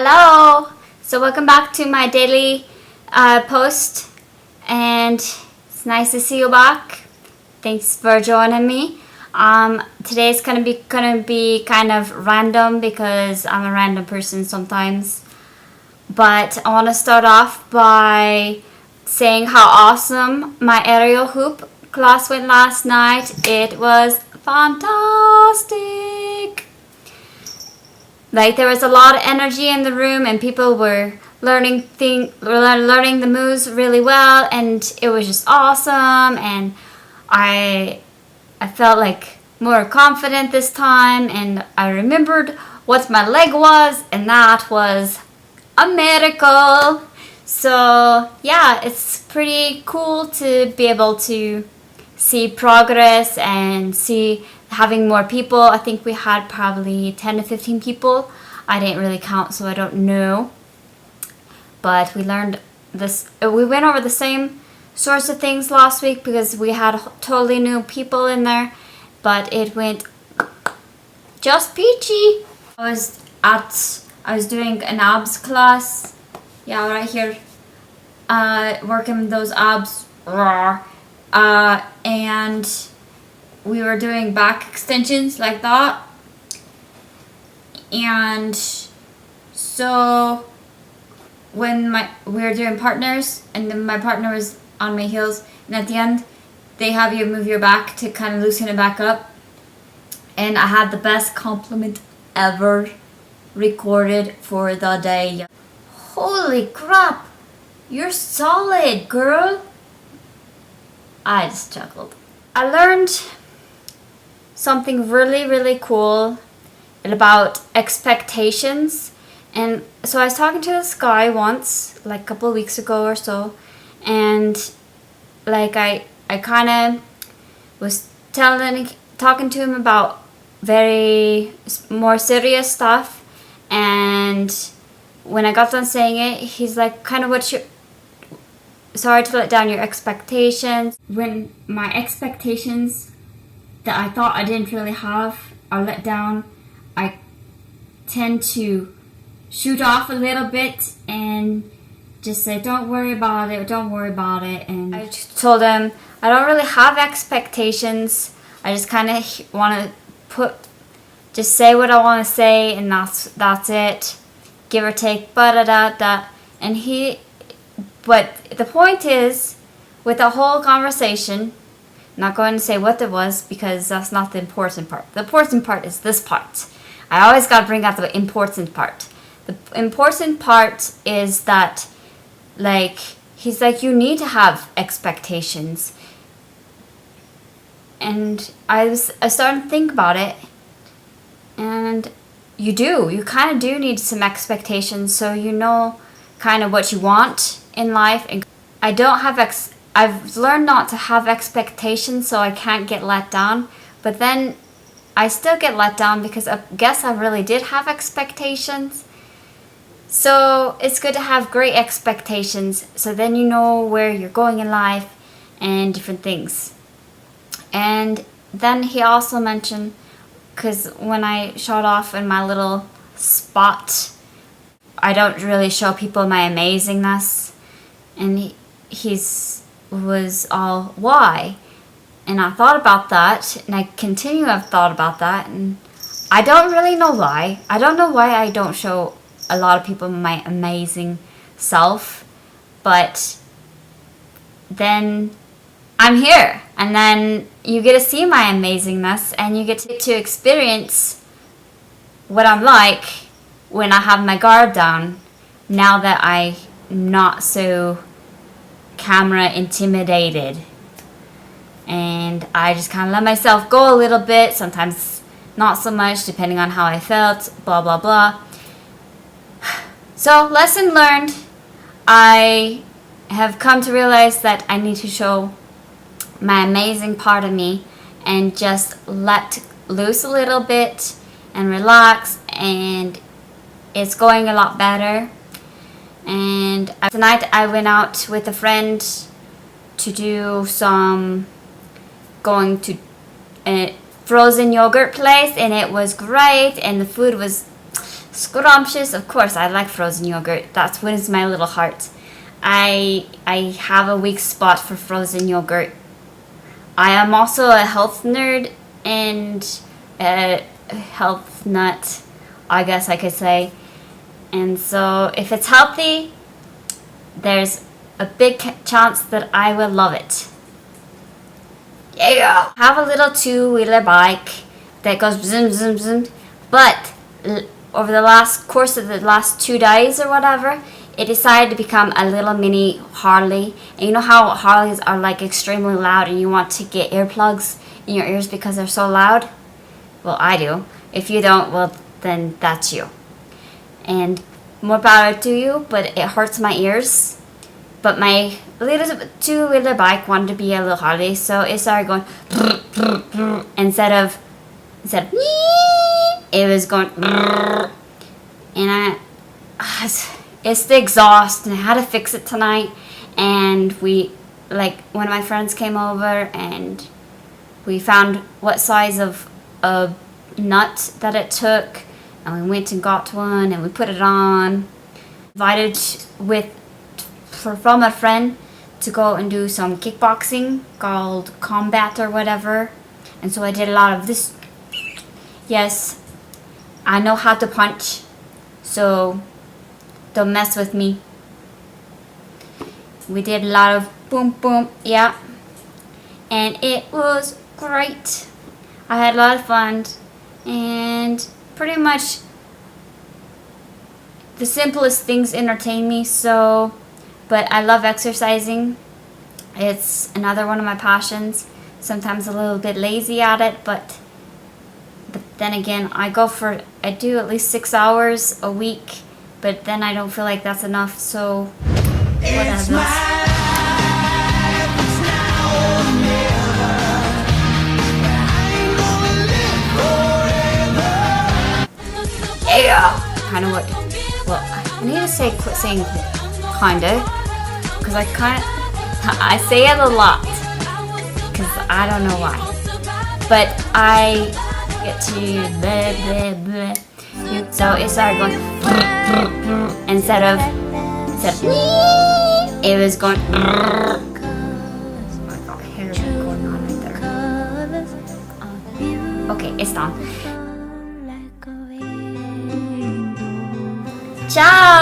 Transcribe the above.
Hello! So welcome back to my daily post, and it's nice to see you back. Thanks for joining me. Today's gonna be kind of random because I'm a random person sometimes. But I want to start off by saying how awesome my aerial hoop class went last night. It was fantastic. Like, there was a lot of energy in the room and people were learning the moves really well, and it was just awesome, and I felt like more confident this time, and I remembered what my leg was, and that was a miracle. So yeah, it's pretty cool to be able to see progress and see having more people. I think we had probably 10 to 15 people. I didn't really count, so I don't know. But we learned this. We went over the same sorts of things last week because we had totally new people in there. But it went just peachy. I was doing an abs class. Yeah, right here. Working those abs. And we were doing back extensions like that, and so when we were doing partners, and then my partner was on my heels, and at the end they have you move your back to kind of loosen it back up, and I had the best compliment ever recorded for the day. Holy crap, you're solid, girl. I just chuckled. I learned something really cool about expectations. And so I was talking to this guy once, like a couple of weeks ago or so, and like I kind of was talking to him about very more serious stuff, and when I got done saying it, he's like, kind of sorry to let down your expectations. When my expectations that I thought I didn't really have are let down, I tend to shoot off a little bit and just say, don't worry about it. And I told him I don't really have expectations. I just kind of want to just say what I want to say, and that's it, give or take. And but the point is, with the whole conversation, I'm not going to say what it was because that's not the important part. The important part is this part. I always got to bring out the important part. The important part is that, like, he's like, you need to have expectations. And I started to think about it, and you kind of do need some expectations, so you know kind of what you want in life. And I've learned not to have expectations, so I can't get let down. But then I still get let down because I guess I really did have expectations. So it's good to have great expectations, so then you know where you're going in life and different things. And then he also mentioned, because when I showed off in my little spot, I don't really show people my amazingness. And he's was all, why? And I thought about that, and I continue to have thought about that, and I don't really know why. I don't know why I don't show a lot of people my amazing self, but then I'm here, and then you get to see my amazingness, and you get to experience what I'm like when I have my guard down, now that I'm not so camera intimidated, and I just kind of let myself go a little bit, sometimes not so much, depending on how I felt, blah blah blah. So, lesson learned. I have come to realize that I need to show my amazing part of me and just let loose a little bit and relax, and it's going a lot better. And tonight I went out with a friend to do going to a frozen yogurt place, and it was great, and the food was Scrumptious, of course, I like frozen yogurt. That's wins my little heart. I have a weak spot for frozen yogurt. I am also a health nerd and a health nut, I guess I could say. And so if it's healthy, there's a big chance that I will love it. Yeah! I have a little two-wheeler bike that goes zoom, zoom, zoom. But over the course of the last 2 days or whatever, it decided to become a little mini Harley. And you know how Harleys are like extremely loud and you want to get earplugs in your ears because they're so loud? Well, I do. If you don't, well, then that's you. And more power to you, but it hurts my ears. But my little two-wheeler bike wanted to be a little Harley, so it started going instead of it was going, and it's the exhaust, and I had to fix it tonight. And one of my friends came over, and we found what size of a nut that it took, and we went and got one, and we put it on. Invited from a friend to go and do some kickboxing called combat or whatever, and so I did a lot of this. Yes, I know how to punch, so don't mess with me. We did a lot of boom boom, yeah, and it was great. I had a lot of fun, and pretty much the simplest things entertain me. So, but I love exercising. It's another one of my passions. Sometimes a little bit lazy at it, but then again, I do at least 6 hours a week, but then I don't feel like that's enough, so whatever. Yeah! Kind of what, well, I need to quit saying kinda, because I say it a lot, because I don't know why, but I get to blah, blah, blah. So it started going instead of it was going. I got hair going on right there. Okay, it's done. Ciao!